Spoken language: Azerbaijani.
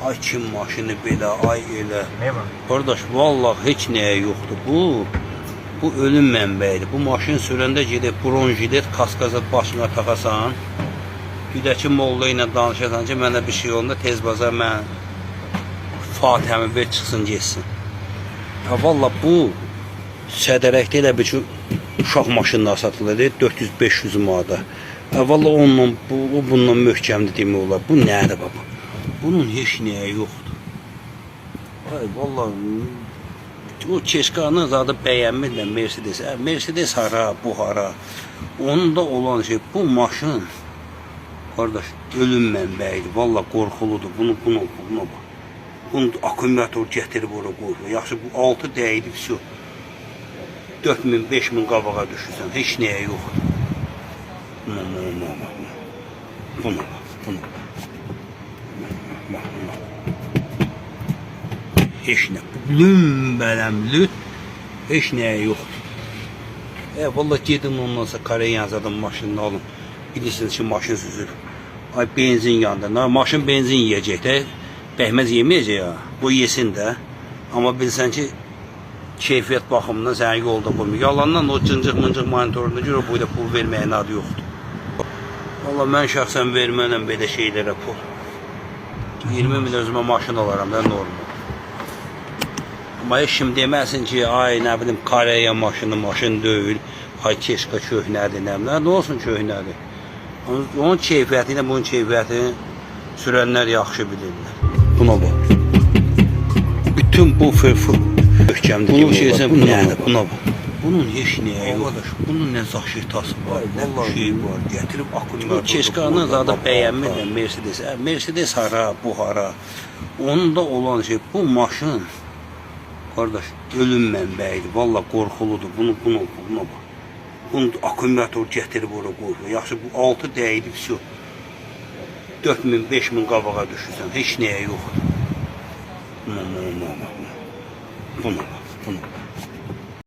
Ay kim maşını belə, ay elə. Ne var? Qardaş, vallahi heç nəyə yoxdur. Bu ölüm mənbəyidir. Bu maşın sürəndə gedib bronjilet, kaskazat başına taxasan, güdəki molla ilə danışasan ki, mənə bir şey olanda tez baza mən Fatihəmi ver çıxsın, getsin. Ya vallahi bu sədərəkdə elə bir ki, uşaq maşınları satılır, 400-500 manata. Vallahi onunla, bundan möhkəmdir demək olar. Bu nədir baba? Bunun heç nəyə yoxdur. Ay vallahi o Keşkanın zadı bəyənmirlər Mercedes. Mercedes hara, bu hara. Onun da olan şey, bu maşın qardaş ölüm mənbəyidir. Vallahi qorxuludur. Buna bax. Bunun akkumulyator gətirib ora qoyur. Yaxşı bu 6 dəydi, vəsə 4000, 5000 qabağa düşürsən, heç nəyə yoxdur. Buna bax. Heç nə. Lümbələm-lüt, heç nəyə yoxdur. Vallahi gedin ondan sonra Koreyanzadan maşınını alın. Bilirsiniz ki, maşın süzür. Ay benzin yandı. Maşın benzin yiyəcək də, bəhməz yeməyəcək ya. Bu yesin də. Amma bilsən ki, keyfiyyət baxımından səni yolda qoymuyor. Yalandan o cıncıq-mıncıq monitoruna görə bu ilə pul verməyin adı yoxdur. Vallahi mən şəxsən vermənəm belə şeylərə pul. 20 min özümə maşın alaram da normal. Amma heç kim deməsin ki, ay nə bilim Koreya maşın deyil, ay Keşka köhnədir, nə olsun köhnədir. Onun keyfiyyəti ilə bunun keyfiyyətini sürənlər yaxşı bilirlər. Buna bax. Bütün bu möhkəmdir. Bunun şeysən, buna bax. Bunun heç nəyə yoxdur. Bunun nə zaşitası var, nə bir şey var. Gətirib akkumulyator. Keşkanın zadı bəyənmirlər Mercedes. Mercedes hara, bu hara. Onun da olan şey, bu maşın qardaş ölüm mənbəyidir. Vallahi qorxuludur. Buna bax. Bunun akkumulyator gətirib ora qoyur. Yaxşı bu 6 dəydi, vəsə 4000, 5000 qabağa düşürsən, heç nəyə yoxdur. Buna bax.